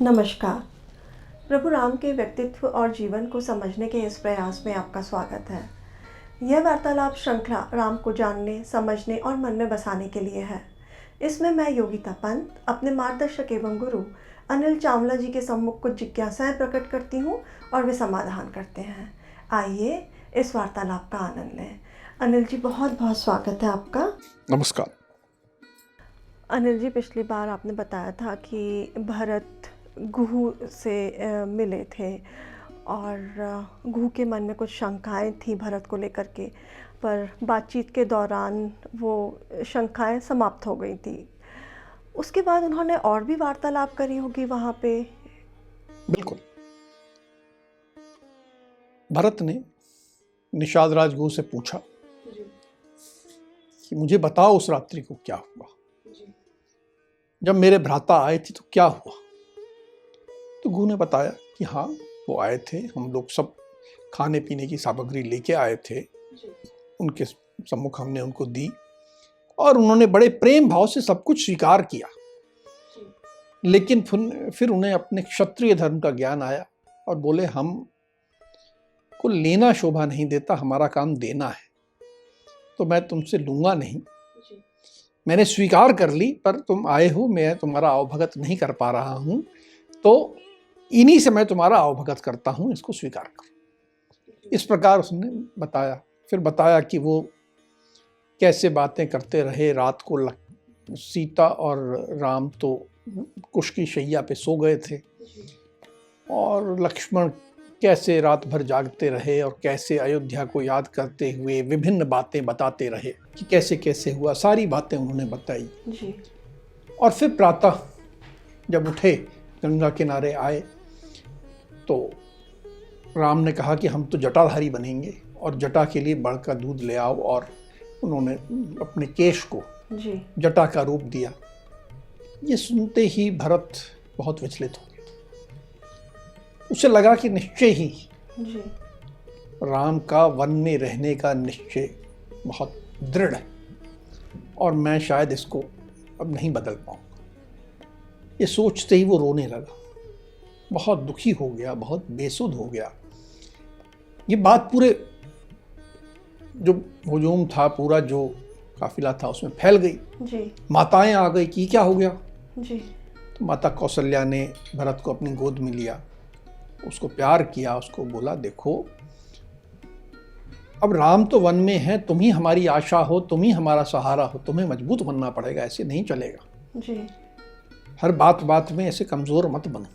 नमस्कार। प्रभु राम के व्यक्तित्व और जीवन को समझने के इस प्रयास में आपका स्वागत है। यह वार्तालाप श्रृंखला राम को जानने, समझने और मन में बसाने के लिए है। इसमें मैं योगिता पंत अपने मार्गदर्शक एवं गुरु अनिल चावला जी के सम्मुख कुछ जिज्ञासाएं प्रकट करती हूँ और वे समाधान करते हैं। आइए इस वार्तालाप का आनंद लें। अनिल जी, बहुत बहुत स्वागत है आपका। नमस्कार। अनिल जी, पिछली बार आपने बताया था कि भरत गुहू से मिले थे और गुहू के मन में कुछ शंकाएं थी भरत को लेकर के, पर बातचीत के दौरान वो शंकाएं समाप्त हो गई थी। उसके बाद उन्होंने और भी वार्तालाप करी होगी वहाँ पे। बिल्कुल। भरत ने निषाद राज गुहू से पूछा कि मुझे बताओ उस रात्रि को क्या हुआ, जब मेरे भ्राता आए थे तो क्या हुआ। तो गुहू ने बताया कि हाँ, वो आए थे, हम लोग सब खाने पीने की सामग्री लेके आए थे, उनके सम्मुख हमने उनको दी और उन्होंने बड़े प्रेम भाव से सब कुछ स्वीकार किया। लेकिन फिर उन्हें अपने क्षत्रिय धर्म का ज्ञान आया और बोले, हम को लेना शोभा नहीं देता, हमारा काम देना है, तो मैं तुमसे लूंगा नहीं। मैंने स्वीकार कर ली, पर तुम आए हो, मैं तुम्हारा अवभगत नहीं कर पा रहा हूं, तो इन्हीं से मैं तुम्हारा अवभगत करता हूं, इसको स्वीकार करो। इस प्रकार उसने बताया। फिर बताया कि वो कैसे बातें करते रहे। रात को सीता और राम तो कुश की शैया पे सो गए थे और लक्ष्मण कैसे रात भर जागते रहे और कैसे अयोध्या को याद करते हुए विभिन्न बातें बताते रहे कि कैसे कैसे हुआ। सारी बातें उन्होंने बताई जी। और फिर प्रातः जब उठे, गंगा किनारे आए, तो राम ने कहा कि हम तो जटाधारी बनेंगे और जटा के लिए बड़ का दूध ले आओ, और उन्होंने अपने केश को जी जटा का रूप दिया। ये सुनते ही भरत बहुत विचलित हो गया। उसे लगा कि निश्चय ही जी राम का वन में रहने का निश्चय बहुत दृढ़ है और मैं शायद इसको अब नहीं बदल पाऊंगा। ये सोचते ही वो रोने लगा, बहुत दुखी हो गया, बहुत बेसुध हो गया। ये बात पूरे जो हुजूम था, पूरा जो काफिला था, उसमें फैल गई। जी माताएं आ गई कि क्या हो गया। जी तो माता कौशल्या ने भरत को अपनी गोद में लिया, उसको प्यार किया, उसको बोला, देखो अब राम तो वन में है, तुम ही हमारी आशा हो, तुम ही हमारा सहारा हो, तुम्हें मजबूत बनना पड़ेगा, ऐसे नहीं चलेगा। जी हर बात बात में ऐसे कमजोर मत बनो,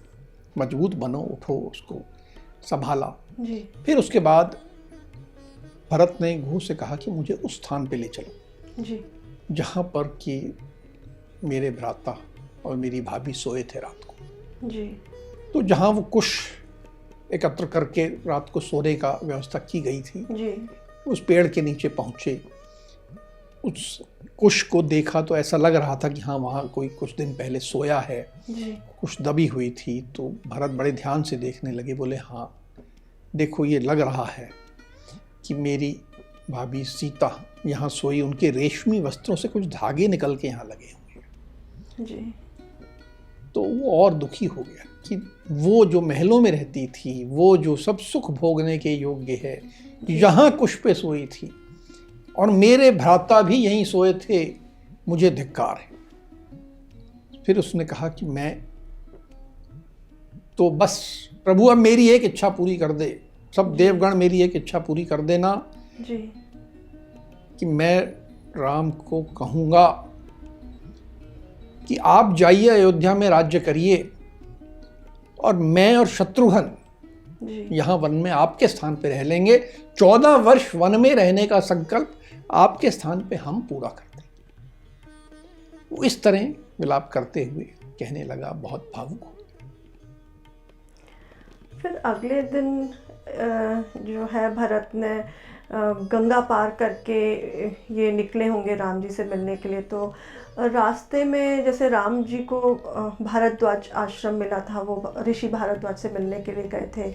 मजबूत बनो, उठो, उसको संभाला। जी फिर उसके बाद भरत ने गुहू से कहा कि मुझे उस स्थान पे ले चलो जी जहाँ पर कि मेरे भ्राता और मेरी भाभी सोए थे रात को। जी तो जहाँ वो कुश एकत्र करके रात को सोने का व्यवस्था की गई थी, जी उस पेड़ के नीचे पहुँचे। उस कुश को देखा तो ऐसा लग रहा था कि हाँ, वहाँ कोई कुछ दिन पहले सोया है। जी कुछ दबी हुई थी। तो भरत बड़े ध्यान से देखने लगे, बोले, हाँ देखो, ये लग रहा है कि मेरी भाभी सीता यहाँ सोई, उनके रेशमी वस्त्रों से कुछ धागे निकल के यहाँ लगे हुए हैं। जी तो वो और दुखी हो गया कि वो जो महलों में रहती थी, वो जो सब सुख भोगने के योग्य है, यहाँ कुश पे सोई थी और मेरे भ्राता भी यहीं सोए थे, मुझे धिक्कार है। फिर उसने कहा कि मैं तो बस प्रभु, अब मेरी एक इच्छा पूरी कर दे, सब देवगण मेरी एक इच्छा पूरी कर देना जी कि मैं राम को कहूँगा कि आप जाइए अयोध्या में राज्य करिए और मैं और शत्रुघ्न यहाँ वन में आपके स्थान पे रह लेंगे। 14 वर्ष वन में रहने का संकल्प आपके स्थान पे हम पूरा करते हैं। वो इस तरह विलाप करते हुए कहने लगा, बहुत भावुक हो। फिर अगले दिन जो है भरत ने गंगा पार करके ये निकले होंगे राम जी से मिलने के लिए। तो रास्ते में जैसे राम जी को भारद्वाज आश्रम मिला था, वो ऋषि भारद्वाज से मिलने के लिए गए थे,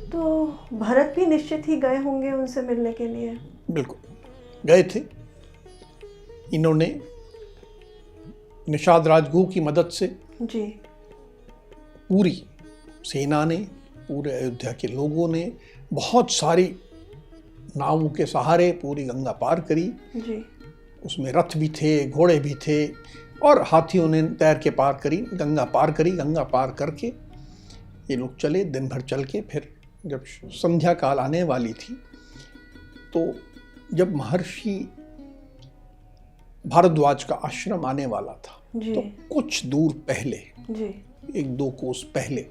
तो भरत भी निश्चित ही गए होंगे उनसे मिलने के लिए। बिल्कुल गए थे। इन्होंने निषाद राजगुह की मदद से जी पूरी सेना ने, पूरे अयोध्या के लोगों ने बहुत सारी नावों के सहारे पूरी गंगा पार करी। जी उसमें रथ भी थे, घोड़े भी थे और हाथियों ने तैर के पार करी, गंगा पार करी। गंगा पार करके ये लोग चले, दिन भर चल के फिर जब संध्या काल आने वाली थी तो जब महर्षि भारद्वाज का आश्रम आने वाला था जी तो कुछ दूर पहले, जी 1-2 कोस पहले,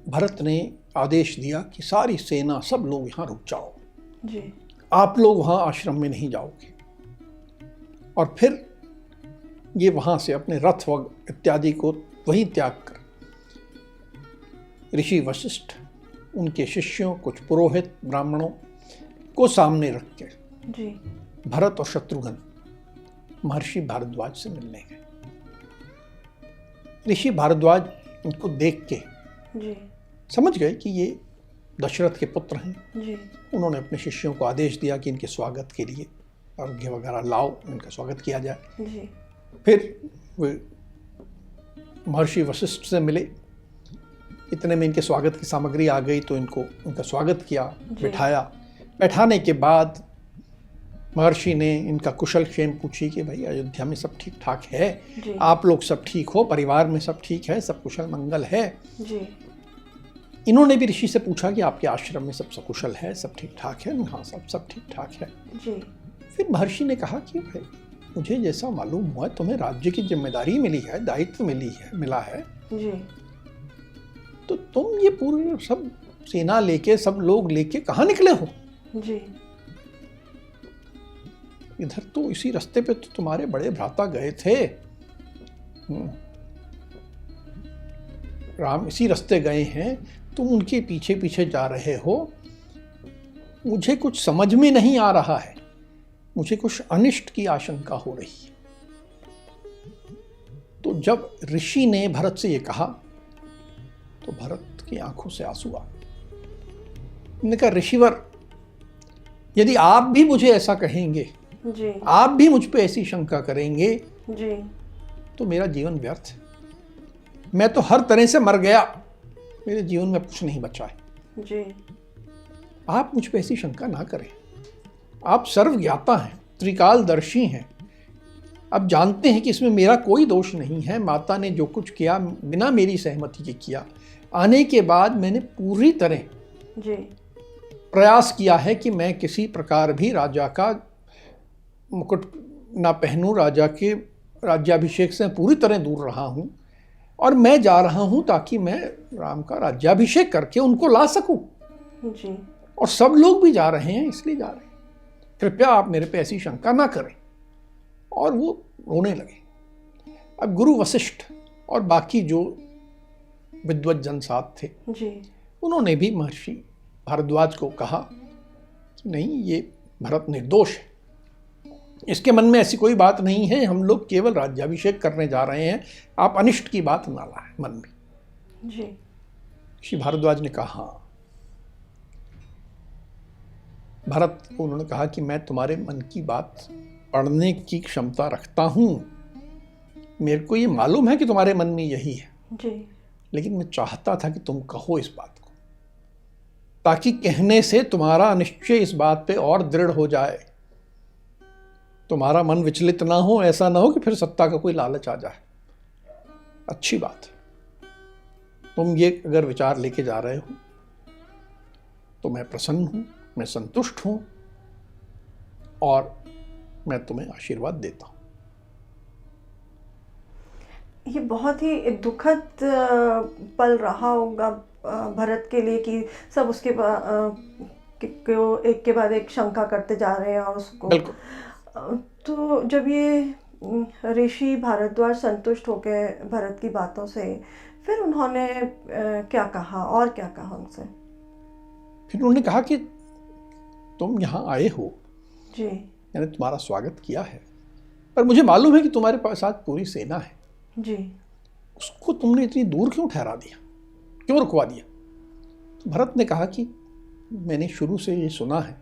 भरत ने आदेश दिया कि सारी सेना, सब लोग यहाँ रुक जाओ, जी आप लोग वहाँ आश्रम में नहीं जाओगे। और फिर ये वहाँ से अपने रथ व इत्यादि को वहीं त्याग कर ऋषि वशिष्ठ, उनके शिष्यों, कुछ पुरोहित ब्राह्मणों को सामने रख के जी भरत और शत्रुघ्न महर्षि भारद्वाज से मिलने गए। ऋषि भारद्वाज उनको देख के जी समझ गए कि ये दशरथ के पुत्र हैं। जी उन्होंने अपने शिष्यों को आदेश दिया कि इनके स्वागत के लिए अर्घ्य वगैरह लाओ, इनका स्वागत किया जाए। जी फिर वे महर्षि वशिष्ठ से मिले। इतने में इनके स्वागत की सामग्री आ गई तो उनका स्वागत किया, बिठाया। बैठाने के बाद महर्षि ने इनका कुशल क्षेम पूछी कि भाई अयोध्या में सब ठीक ठाक है, जी आप लोग सब ठीक हो, परिवार में सब ठीक है, सब कुशल मंगल है। जी इन्होंने भी ऋषि से पूछा कि आपके आश्रम में सब सकुशल है, सब ठीक ठाक है? हाँ, सब ठीक ठाक है। जी फिर महर्षि ने कहा कि भाई मुझे जैसा मालूम हुआ तुम्हें राज्य की जिम्मेदारी मिली है, दायित्व मिला है, जी तो तुम ये पूरे सब सेना लेके, सब लोग लेके कहाँ निकले हो? जी इधर तो इसी रास्ते पे तो तुम्हारे बड़े भ्राता गए थे, राम इसी रास्ते गए हैं, तुम उनके पीछे पीछे जा रहे हो। मुझे कुछ समझ में नहीं आ रहा है, मुझे कुछ अनिष्ट की आशंका हो रही है। तो जब ऋषि ने भरत से ये कहा तो भरत की आंखों से आंसू आ गए। उन्होंने कहा, ऋषिवर, यदि आप भी मुझे ऐसा कहेंगे, जी आप भी मुझ पे ऐसी शंका करेंगे जी तो मेरा जीवन व्यर्थ है। मैं तो हर तरह से मर गया, मेरे जीवन में कुछ नहीं बचा है। जी आप मुझ पे ऐसी शंका ना करें। आप सर्वज्ञाता हैं, त्रिकालदर्शी हैं, आप जानते हैं कि इसमें मेरा कोई दोष नहीं है। माता ने जो कुछ किया बिना मेरी सहमति के किया। आने के बाद मैंने पूरी तरह जी प्रयास किया है कि मैं किसी प्रकार भी राजा का मुकुट ना पहनूं, राजा के राज्याभिषेक से पूरी तरह दूर रहा हूं, और मैं जा रहा हूं ताकि मैं राम का राज्याभिषेक करके उनको ला सकूं। जी और सब लोग भी जा रहे हैं, इसलिए जा रहे हैं, कृपया आप मेरे पे ऐसी शंका ना करें। और वो रोने लगे। अब गुरु वशिष्ठ और बाकी जो विद्वत जन साथ थे, जी उन्होंने भी महर्षि भारद्वाज को कहा कि नहीं, ये भरत निर्दोष है, इसके मन में ऐसी कोई बात नहीं है, हम लोग केवल राज्याभिषेक करने जा रहे हैं, आप अनिष्ट की बात ना लाएं मन में। जी श्री भारद्वाज ने कहा, हाँ। भरत को उन्होंने कहा कि मैं तुम्हारे मन की बात पढ़ने की क्षमता रखता हूं, मेरे को ये मालूम है कि तुम्हारे मन में यही है, जी लेकिन मैं चाहता था कि तुम कहो इस बात को, ताकि कहने से तुम्हारा निश्चय इस बात पे और दृढ़ हो जाए, तुम्हारा मन विचलित ना हो, ऐसा ना हो कि फिर सत्ता का कोई लालच आ जाए। अच्छी बात है, तुम ये अगर विचार लेके जा रहे हो तो मैं प्रसन्न हूं, मैं संतुष्ट हूं, और मैं तुम्हें आशीर्वाद देता हूं। ये बहुत ही दुखद पल रहा होगा भरत के लिए कि सब उसके को एक के बाद एक शंका करते जा रहे हैं और उसको। बिल्कुल। तो जब ये ऋषि भारद्वाज संतुष्ट हो गए भरत की बातों से, फिर उन्होंने क्या कहा और क्या कहा उनसे? फिर उन्होंने कहा कि तुम यहाँ आए हो, जी मैंने तुम्हारा स्वागत किया है, पर मुझे मालूम है कि तुम्हारे पास आज पूरी सेना है, जी उसको तुमने इतनी दूर क्यों ठहरा दिया, क्यों रुकवा दिया? तो भरत ने कहा कि मैंने शुरू से ये सुना है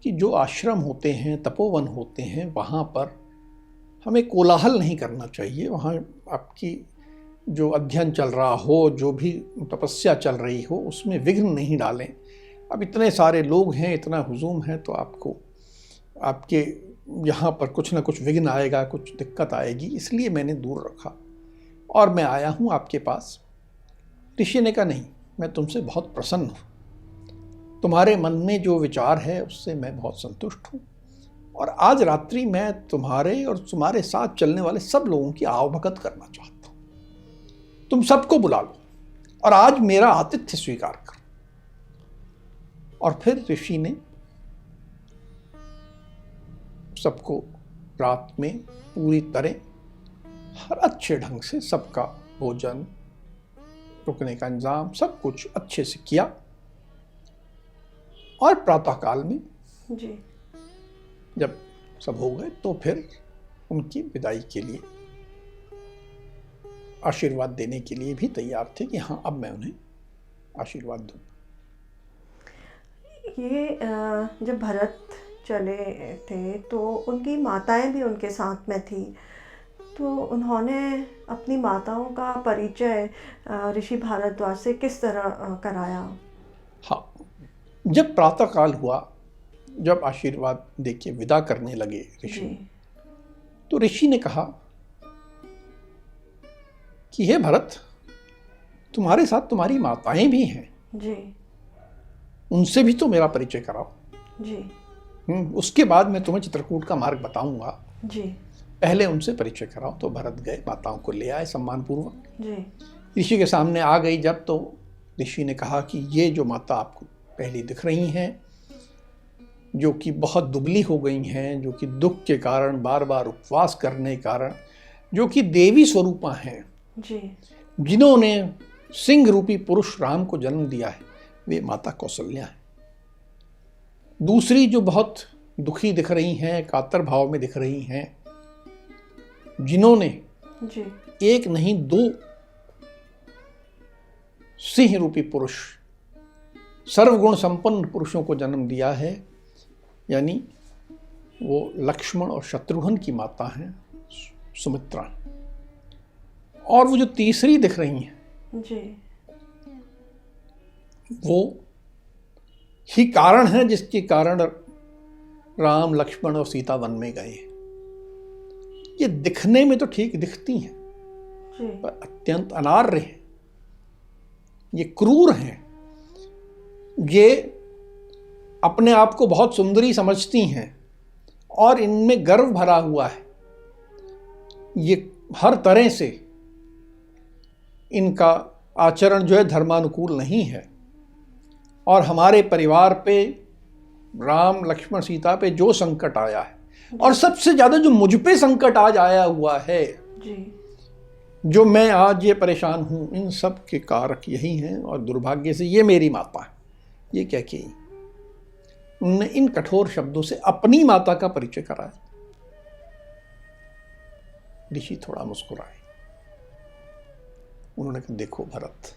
कि जो आश्रम होते हैं, तपोवन होते हैं, वहाँ पर हमें कोलाहल नहीं करना चाहिए। वहाँ आपकी जो अध्ययन चल रहा हो, जो भी तपस्या चल रही हो, उसमें विघ्न नहीं डालें। अब इतने सारे लोग हैं, इतना हुजूम है, तो आपको आपके यहाँ पर कुछ ना कुछ विघ्न आएगा, कुछ दिक्कत आएगी, इसलिए मैंने दूर रखा और मैं आया हूँ आपके पास। ऋषि ने कहा, नहीं, मैं तुमसे बहुत प्रसन्न हूँ, तुम्हारे मन में जो विचार है उससे मैं बहुत संतुष्ट हूँ, और आज रात्रि मैं तुम्हारे और तुम्हारे साथ चलने वाले सब लोगों की आवभगत करना चाहता हूँ। तुम सबको बुला लो और आज मेरा आतिथ्य स्वीकार करो। और फिर ऋषि ने सबको रात में पूरी तरह हर अच्छे ढंग से सबका भोजन, रुकने का इंतजाम, सब कुछ अच्छे से किया। और प्रातःकाल में जी जब सब हो गए तो फिर उनकी विदाई के लिए, आशीर्वाद देने के लिए भी तैयार थे कि हाँ, अब मैं उन्हें आशीर्वाद दूँ। ये जब भरत चले थे तो उनकी माताएं भी उनके साथ में थी, तो उन्होंने अपनी माताओं का परिचय ऋषि भारद्वाज से किस तरह कराया? हाँ, जब प्रातःकाल हुआ, जब आशीर्वाद देके विदा करने लगे ऋषि, तो ऋषि ने कहा कि हे भरत, तुम्हारे साथ तुम्हारी माताएं भी हैं जी, उनसे भी तो मेरा परिचय कराओ जी। उसके बाद मैं तुम्हें चित्रकूट का मार्ग बताऊंगा, जी, पहले उनसे परिचय कराओ। तो भरत गए, माताओं को ले आए सम्मान पूर्वक। जी, ऋषि के सामने आ गई जब, तो ऋषि ने कहा कि ये जो माता आपको पहली दिख रही हैं, जो कि बहुत दुबली हो गई हैं, जो कि दुख के कारण, बार बार उपवास करने के कारण, जो कि देवी स्वरूपा हैं, जी, जिन्होंने सिंह रूपी पुरुष राम को जन्म दिया है, वे माता कौशल्या हैं। दूसरी जो बहुत दुखी दिख रही हैं, कातर भाव में दिख रही हैं, जिन्होंने जी, एक नहीं दो सिंह रूपी पुरुष, सर्वगुण संपन्न पुरुषों को जन्म दिया है, यानी वो लक्ष्मण और शत्रुघ्न की माता हैं, सुमित्रा। और वो जो तीसरी दिख रही हैं, जी, वो ही कारण है जिसके कारण राम, लक्ष्मण और सीता वन में गए। ये दिखने में तो ठीक दिखती हैं, जी, पर अत्यंत अनार्य हैं, ये क्रूर हैं, ये अपने आप को बहुत सुंदरी समझती हैं और इनमें गर्व भरा हुआ है। ये हर तरह से इनका आचरण जो है धर्मानुकूल नहीं है, और हमारे परिवार पे, राम, लक्ष्मण, सीता पे जो संकट आया है, और सबसे ज्यादा जो मुझ पे संकट आज आया हुआ है, जी, जो मैं आज ये परेशान हूं, इन सब के कारक यही हैं। और दुर्भाग्य से ये मेरी माता है। ये क्या की उन्होंने इन कठोर शब्दों से अपनी माता का परिचय कराया। ऋषि थोड़ा मुस्कुराए, उन्होंने कहा, देखो भरत,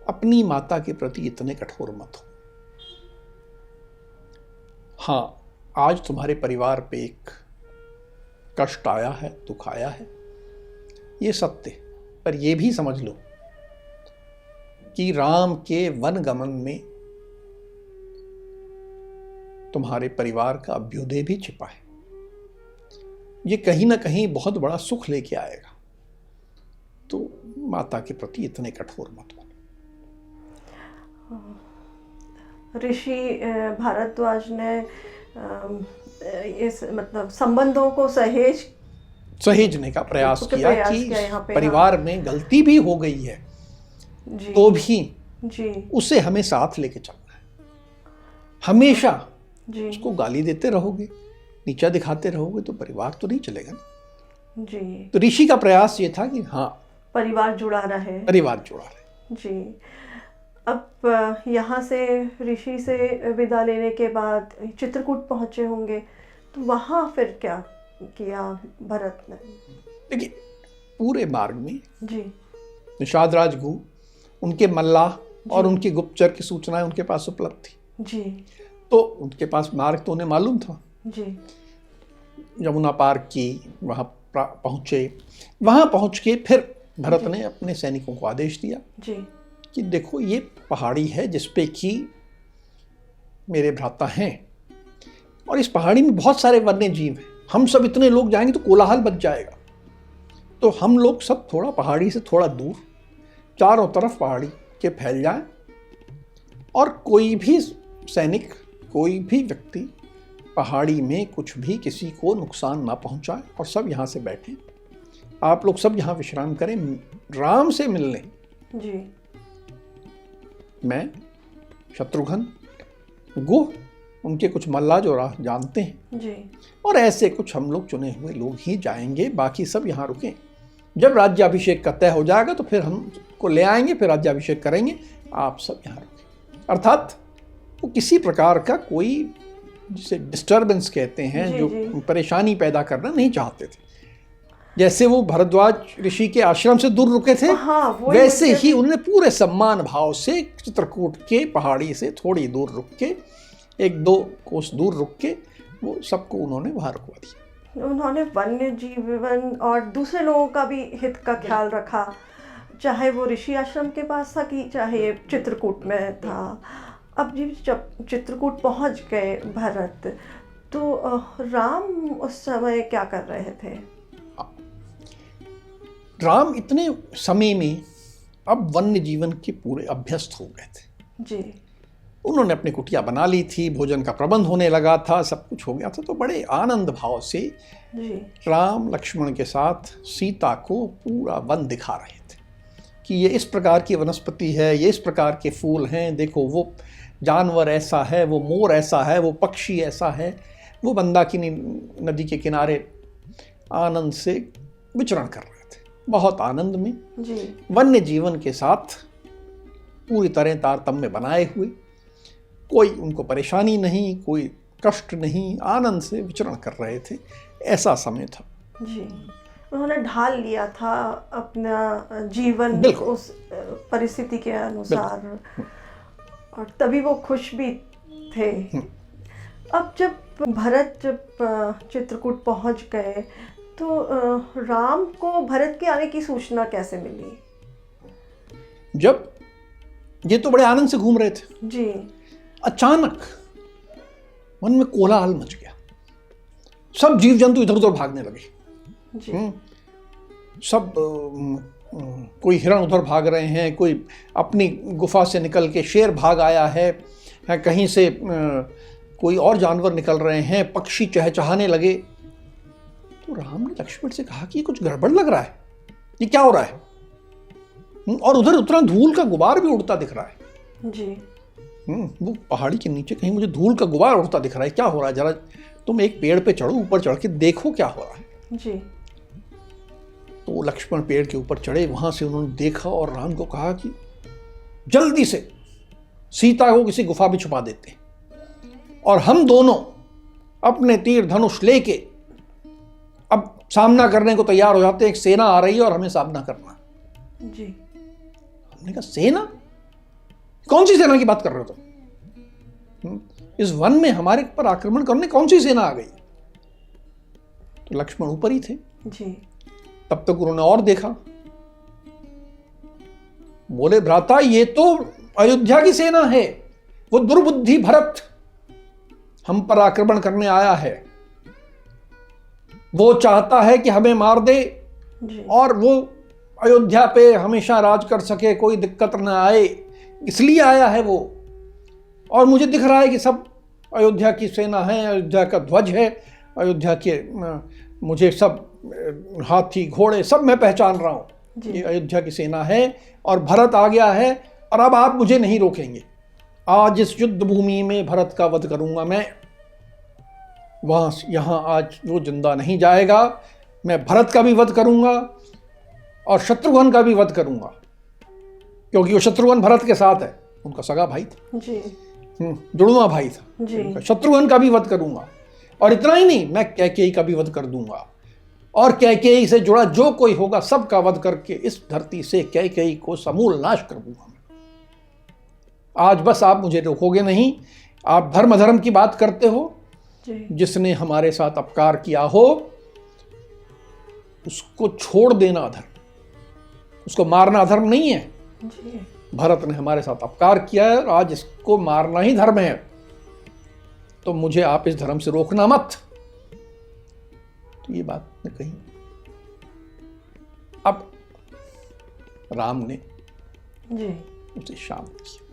अपनी माता के प्रति इतने कठोर मत हो। हाँ, आज तुम्हारे परिवार पे एक कष्ट आया है, दुख आया है, ये सत्य, पर यह भी समझ लो कि राम के वन गमन में तुम्हारे परिवार का अभ्युदय भी छिपा है। ये कहीं ना कहीं बहुत बड़ा सुख लेके आएगा, तो माता के प्रति इतने कठोर मत बनो। ऋषि भारद्वाज ने इस मतलब संबंधों को सहेजने का प्रयास किया कि यहाँ पे, परिवार में गलती भी हो गई है, जी, तो भी जी, उसे हमें साथ लेके चलना है। हमेशा जी, उसको गाली देते रहोगे, नीचा दिखाते रहोगे, तो परिवार तो नहीं चलेगा ना। जी, तो ऋषि का प्रयास ये था कि हाँ, परिवार जुड़ा रहे, परिवार जुड़ा रहे। जी। अब यहाँ से ऋषि से विदा लेने के बाद चित्रकूट पहुँचे होंगे, तो वहाँ फिर क्या किया भरत ने? देखिए, पूरे मार्ग में जी, निषाद राजगु, उनके मल्लाह और उनकी गुप्तचर की सूचनाएं उनके पास उपलब्ध थी, जी, तो उनके पास मार्ग तो उन्हें मालूम था। जी, यमुना पार की, वहाँ पहुँचे। वहाँ पहुँच के फिर भरत ने अपने सैनिकों को आदेश दिया जी कि देखो ये पहाड़ी है जिस पे कि मेरे भ्राता हैं, और इस पहाड़ी में बहुत सारे वन्य जीव हैं, हम सब इतने लोग जाएंगे तो कोलाहल बच जाएगा, तो हम लोग सब थोड़ा पहाड़ी से थोड़ा दूर, चारों तरफ पहाड़ी के फैल जाएं, और कोई भी सैनिक, कोई भी व्यक्ति पहाड़ी में कुछ भी किसी को नुकसान ना पहुंचाए, और सब यहाँ से बैठें, आप लोग सब यहाँ विश्राम करें, राम से मिलने जी मैं, शत्रुघ्न, गुह, उनके कुछ मल्ला जो राह जानते हैं, जी और ऐसे कुछ हम लोग चुने हुए लोग ही जाएंगे, बाकी सब यहाँ रुकें। जब राज्याभिषेक का तय हो जाएगा तो फिर हमको ले आएंगे, फिर राज्याभिषेक करेंगे, आप सब यहाँ रुकें। अर्थात वो किसी प्रकार का कोई, जिसे डिस्टर्बेंस कहते हैं, जी, जो जी। परेशानी पैदा करना नहीं चाहते थे। जैसे वो भरद्वाज ऋषि के आश्रम से दूर रुके थे, हाँ, वही वैसे मुझे- ही उन्होंने पूरे सम्मान भाव से चित्रकूट के पहाड़ी से थोड़ी दूर रुक के, 1-2 कोस दूर रुक के, वो सबको उन्होंने वहाँ रुकवा दिया। उन्होंने वन्य जीवन और दूसरे लोगों का भी हित का ख्याल रखा, चाहे वो ऋषि आश्रम के पास था कि चाहे चित्रकूट में था। अब जब चित्रकूट पहुंच गए भरत, तो राम उस समय क्या कर रहे थे? राम इतने समय में अब वन्य जीवन के पूरे अभ्यस्त हो गए थे। जी उन्होंने अपनी कुटिया बना ली थी, भोजन का प्रबंध होने लगा था, सब कुछ हो गया था, तो बड़े आनंद भाव से जी राम लक्ष्मण के साथ सीता को पूरा वन दिखा रहे थे कि ये इस प्रकार की वनस्पति है, ये इस प्रकार के फूल हैं, देखो वो जानवर ऐसा है, वो मोर ऐसा है, वो पक्षी ऐसा है। वो मंदाकिनी नदी के किनारे आनंद से विचरण कर रहे थे, बहुत आनंद में, जी वन्य जीवन के साथ पूरी तरह तारतम्य बनाए हुए, कोई उनको परेशानी नहीं, कोई कष्ट नहीं, आनंद से विचरण कर रहे थे। ऐसा समय था। जी उन्होंने ढाल लिया था अपना जीवन बिल्कुल। उस परिस्थिति के अनुसार, और तभी वो खुश भी थे। अब जब भरत चित्रकूट पहुंच गए, तो राम को भरत के आने की सूचना कैसे मिली? जब ये तो बड़े आनंद से घूम रहे थे, जी अचानक मन में कोलाहल मच गया, सब जीव जंतु इधर उधर भागने लगे। जी सब कोई हिरण उधर भाग रहे हैं, कोई अपनी गुफा से निकल के शेर भाग आया है, कहीं से कोई और जानवर निकल रहे हैं, पक्षी चहचहाने लगे। तो राम ने लक्ष्मण से कहा कि ये कुछ गड़बड़ लग रहा है, ये क्या हो रहा है? और उधर उतना धूल का गुबार भी उड़ता दिख रहा है। जी वो पहाड़ी के नीचे कहीं मुझे धूल का गुबार उड़ता दिख रहा है, क्या हो रहा है? जरा तुम एक पेड़ पे चढ़ो, ऊपर चढ़ के देखो क्या हो रहा है। जी तो लक्ष्मण पेड़ के ऊपर चढ़े, वहां से उन्होंने देखा और राम को कहा कि जल्दी से सीता को किसी गुफा में छुपा देते हैं, और हम दोनों अपने तीर धनुष लेके अब सामना करने को तैयार हो जाते हैं। एक सेना आ रही है और हमें सामना करना। जी हमने कहा सेना? कौन सी सेना की बात कर रहे हो तुम? इस वन में हमारे पर आक्रमण करने कौन सी सेना आ गई? तो लक्ष्मण ऊपर ही थे। जी तब तक उन्होंने और देखा, बोले भ्राता ये तो अयोध्या की सेना है, वो दुर्बुद्धि भरत हम पर आक्रमण करने आया है, वो चाहता है कि हमें मार दे जी और वो अयोध्या पे हमेशा राज कर सके, कोई दिक्कत न आए, इसलिए आया है वो। और मुझे दिख रहा है कि सब अयोध्या की सेना है, अयोध्या का ध्वज है, अयोध्या के मुझे सब हाथी घोड़े सब मैं पहचान रहा हूँ, ये अयोध्या की सेना है और भरत आ गया है, और अब आप मुझे नहीं रोकेंगे। आज इस युद्ध भूमि में भरत का वध करूंगा मैं, वहाँ यहाँ आज वो जिंदा नहीं जाएगा। मैं भरत का भी वध करूंगा और शत्रुघ्न का भी वध करूंगा, क्योंकि वो शत्रुघ्न भरत के साथ है, उनका सगा भाई था, जी जुड़वा भाई था। जी शत्रुघ्न का भी वध करूंगा, और इतना ही नहीं, मैं कैकेयी का भी वध कर दूंगा, और कैकेयी से जुड़ा जो कोई होगा सबका वध करके इस धरती से कैकेयी को समूल नाश कर दूंगा मैं। आज बस आप मुझे रोकोगे नहीं। आप धर्म धर्म की बात करते हो, जी। जिसने हमारे साथ अपकार किया हो उसको छोड़ देना अधर्म, उसको मारना अधर्म नहीं है। जी। भरत ने हमारे साथ अपकार किया है और आज इसको मारना ही धर्म है, तो मुझे आप इस धर्म से रोकना मत। तो ये बात ने कही। अब राम ने जी। उसे शांत किया,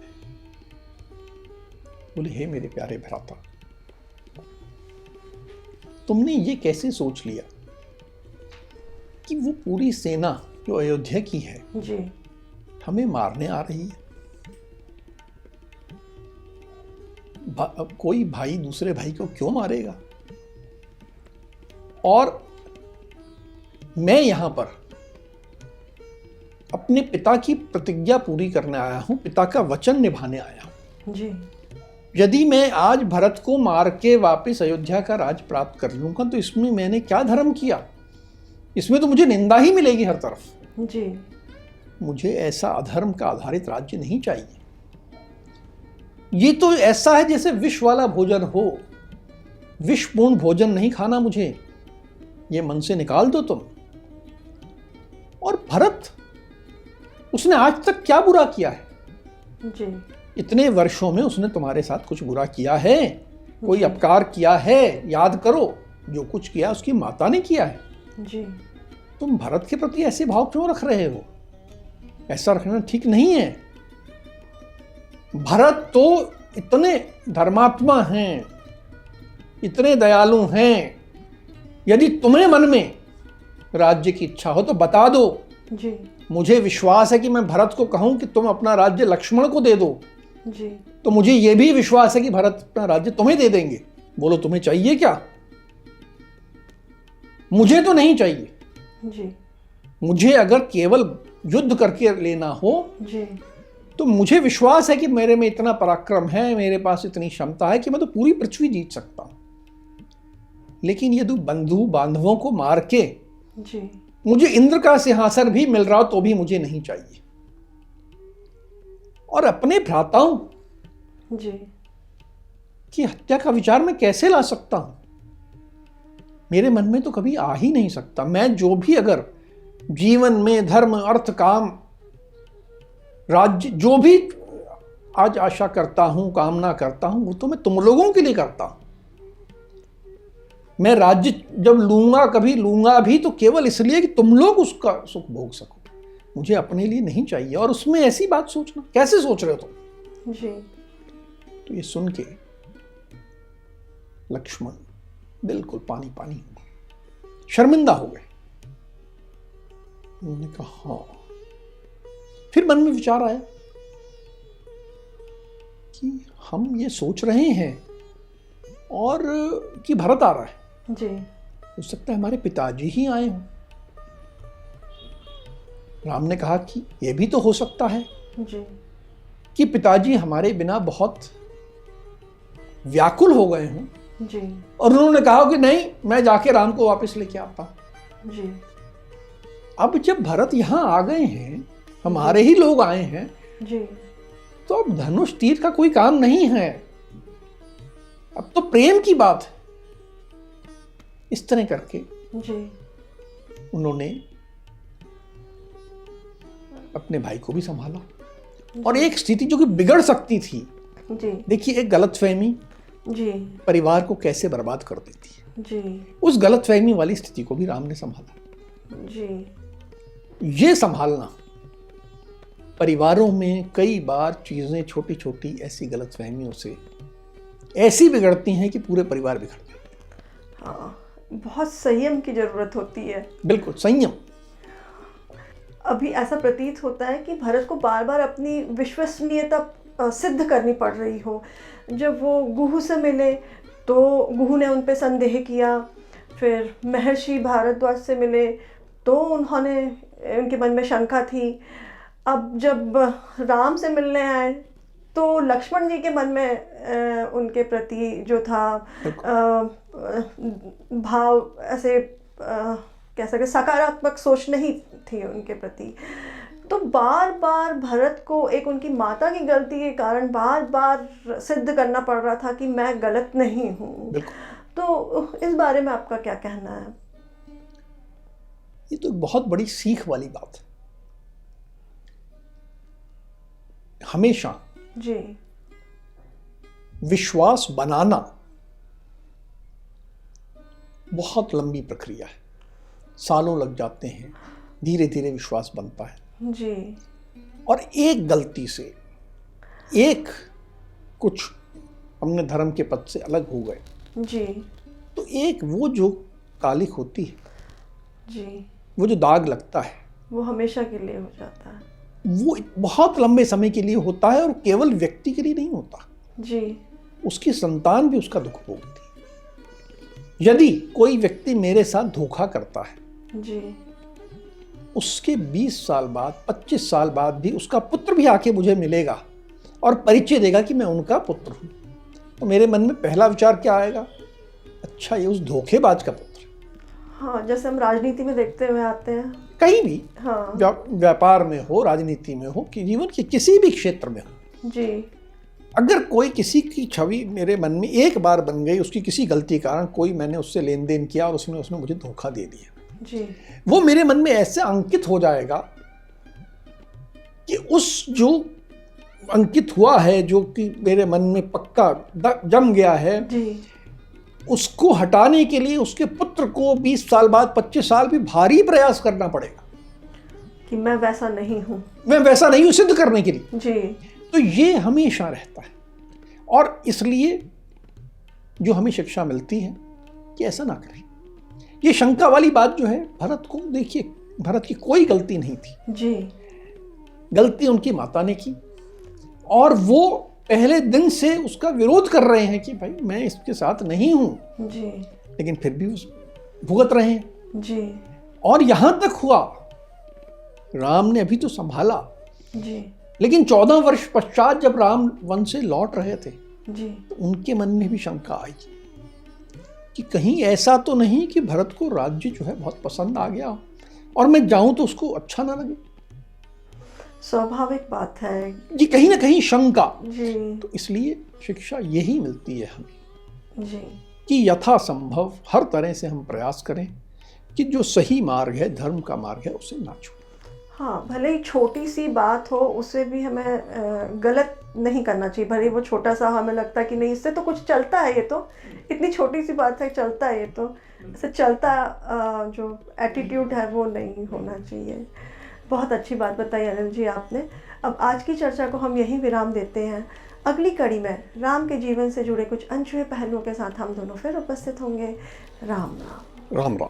बोले हे मेरे प्यारे भ्राता, तुमने ये कैसे सोच लिया कि वो पूरी सेना जो अयोध्या की है जी। हमें मारने आ रही है? कोई भाई दूसरे भाई को क्यों मारेगा? और मैं यहां पर अपने पिता की प्रतिज्ञा पूरी करने आया हूं, पिता का वचन निभाने आया हूं। जी। यदि मैं आज भरत को मार के वापस अयोध्या का राज प्राप्त कर लूंगा तो इसमें मैंने क्या धर्म किया? इसमें तो मुझे निंदा ही मिलेगी हर तरफ। जी। मुझे ऐसा अधर्म का आधारित राज्य नहीं चाहिए। ये तो ऐसा है जैसे विष वाला भोजन हो, विषपूर्ण भोजन नहीं खाना मुझे, ये मन से निकाल दो तुम। और भरत, उसने आज तक क्या बुरा किया है? जी। इतने वर्षों में उसने तुम्हारे साथ कुछ बुरा किया है? कोई अपकार किया है? याद करो, जो कुछ किया उसकी माता ने किया है। जी। तुम भरत के प्रति ऐसे भाव क्यों रख रहे हो? ऐसा रखना ठीक नहीं है। भरत तो इतने धर्मात्मा हैं, इतने दयालु हैं। यदि तुम्हें मन में राज्य की इच्छा हो तो बता दो। जी। मुझे विश्वास है कि मैं भरत को कहूं कि तुम अपना राज्य लक्ष्मण को दे दो, जी। तो मुझे यह भी विश्वास है कि भरत अपना राज्य तुम्हें दे देंगे। बोलो तुम्हें चाहिए क्या? मुझे तो नहीं चाहिए। जी। मुझे अगर केवल युद्ध करके लेना हो जी। तो मुझे विश्वास है कि मेरे में इतना पराक्रम है, मेरे पास इतनी क्षमता है कि मैं तो पूरी पृथ्वी जीत सकता हूं। लेकिन यदि बंधु बांधवों को मार के जी। मुझे इंद्र का सिंहासन भी मिल रहा हो तो भी मुझे नहीं चाहिए। और अपने भ्राताओं जी। की हत्या का विचार मैं कैसे ला सकता हूं? मेरे मन में तो कभी आ ही नहीं सकता। मैं जो भी अगर जीवन में धर्म, अर्थ, काम, राज्य जो भी आज आशा करता हूं, कामना करता हूं, वो तो मैं तुम लोगों के लिए करता हूं। मैं राज्य जब लूंगा, कभी लूंगा भी तो केवल इसलिए कि तुम लोग उसका सुख भोग सको, मुझे अपने लिए नहीं चाहिए। और उसमें ऐसी बात सोचना, कैसे सोच रहे हो तुम? जी। तो ये सुन के लक्ष्मण बिल्कुल पानी पानी हो गए, शर्मिंदा हो गए। उन्होंने कहा हाँ। फिर मन में विचार आया कि हम ये सोच रहे हैं और कि भरत आ रहा है, जी। हो सकता है हमारे पिताजी ही आए हों। राम ने कहा कि यह भी तो हो सकता है जी। कि पिताजी हमारे बिना बहुत व्याकुल हो गए हों जी। और उन्होंने कहा कि नहीं, मैं जाके राम को वापस लेके आता हूं। जी। अब जब भरत यहां आ गए हैं, हमारे ही लोग आए हैं, जी। तो अब धनुष तीर का कोई काम नहीं है, अब तो प्रेम की बात है। इस तरह करके जी। उन्होंने अपने भाई को भी संभाला। और एक स्थिति जो कि बिगड़ सकती थी, जी। देखिए एक गलतफहमी जी। परिवार को कैसे बर्बाद कर देती है, जी। उस गलतफहमी वाली स्थिति को भी राम ने संभाला। जी। ये संभालना, परिवारों में कई बार चीजें छोटी छोटी ऐसी गलतफहमियों से ऐसी बिगड़ती हैं कि पूरे परिवार बिगड़ जाते हैं। हाँ, बहुत संयम की जरूरत होती है। बिल्कुल संयम। अभी ऐसा प्रतीत होता है कि भरत को बार बार अपनी विश्वसनीयता सिद्ध करनी पड़ रही हो। जब वो गुहू से मिले तो गुहू ने उन पे संदेह किया, फिर महर्षि भारद्वाज से मिले तो उन्होंने, उनके मन में शंका थी। अब जब राम से मिलने आए तो लक्ष्मण जी के मन में उनके प्रति जो था भाव, ऐसे कह सकते सकारात्मक सोच नहीं थी उनके प्रति। तो बार बार भरत को एक उनकी माता की गलती के कारण बार बार सिद्ध करना पड़ रहा था कि मैं गलत नहीं हूँ। तो इस बारे में आपका क्या कहना है? ये तो बहुत बड़ी सीख वाली बात है। हमेशा जी। विश्वास बनाना बहुत लंबी प्रक्रिया है, सालों लग जाते हैं, धीरे धीरे विश्वास बनता है। जी। और एक गलती से, एक कुछ हमने धर्म के पथ से अलग हो गए जी। तो एक वो जो कालिख होती है, जी, वो जो दाग लगता है, वो हमेशा के लिए हो जाता है। वो बहुत लंबे समय के लिए होता है और केवल व्यक्ति के लिए नहीं होता। जी। उसकी संतान भी उसका दुख भोगती है। यदि कोई व्यक्ति मेरे साथ धोखा करता है, जी। उसके 20 साल बाद, 25 साल बाद भी उसका पुत्र भी आके मुझे मिलेगा और परिचय देगा कि मैं उनका पुत्र हूं, तो मेरे मन में पहला विचार क्या आएगा? अच्छा, ये उस धोखेबाज का पुत्र। हाँ, जैसे हम राजनीति में देखते हुए आते हैं। कहीं भी, हाँ। व्यापार में हो, राजनीति में हो, कि जीवन के किसी भी क्षेत्र में हो, जी। अगर कोई किसी की छवि मेरे मन में एक बार बन गई, उसकी किसी गलती के कारण कोई मैंने उससे लेन देन किया और उसने मुझे धोखा दे दिया, जी। वो मेरे मन में ऐसे अंकित हो जाएगा कि उस जो अंकित हुआ है, जो कि मेरे मन में पक्का जम गया है, जी। उसको हटाने के लिए उसके पुत्र को 20 साल बाद, 25 साल भी भारी प्रयास करना पड़ेगा कि मैं वैसा नहीं हूँ, मैं वैसा नहीं हूँ, सिद्ध करने के लिए। जी। तो ये हमेशा रहता है। और इसलिए जो हमें शिक्षा मिलती है कि ऐसा ना करें। ये शंका वाली बात जो है, भरत को देखिए, भरत की कोई गलती नहीं थी। जी। गलती उनकी माता ने की और वो पहले दिन से उसका विरोध कर रहे हैं कि भाई मैं इसके साथ नहीं हूं, जी। लेकिन फिर भी उस भुगत रहे हैं। जी। और यहां तक हुआ, राम ने अभी तो संभाला, जी। लेकिन 14 वर्ष पश्चात जब राम वन से लौट रहे थे, जी। तो उनके मन में भी शंका आई कि कहीं ऐसा तो नहीं कि भरत को राज्य जो है बहुत पसंद आ गया और मैं जाऊं तो उसको अच्छा ना लगे। स्वाभाविक बात है। जी, कहीं ना कहीं शंका। जी। तो इसलिए शिक्षा यही मिलती है हमें जी। कि यथासंभव हर तरह से हम प्रयास करें कि जो सही मार्ग है, धर्म का मार्ग है, उसे ना छोड़ें। हाँ, भले ही छोटी सी बात हो, उसे भी हमें गलत नहीं करना चाहिए। भले ही वो छोटा सा हमें लगता है कि नहीं, इससे तो कुछ चलता है, ये तो इतनी छोटी सी बात है, चलता है, ये तो इससे चलता, जो एटीट्यूड है वो नहीं होना चाहिए। बहुत अच्छी बात बताई अनिल जी आपने। अब आज की चर्चा को हम यहीं विराम देते हैं। अगली कड़ी में राम के जीवन से जुड़े कुछ अनछुए पहलुओं के साथ हम दोनों फिर उपस्थित होंगे। राम राम। राम राम।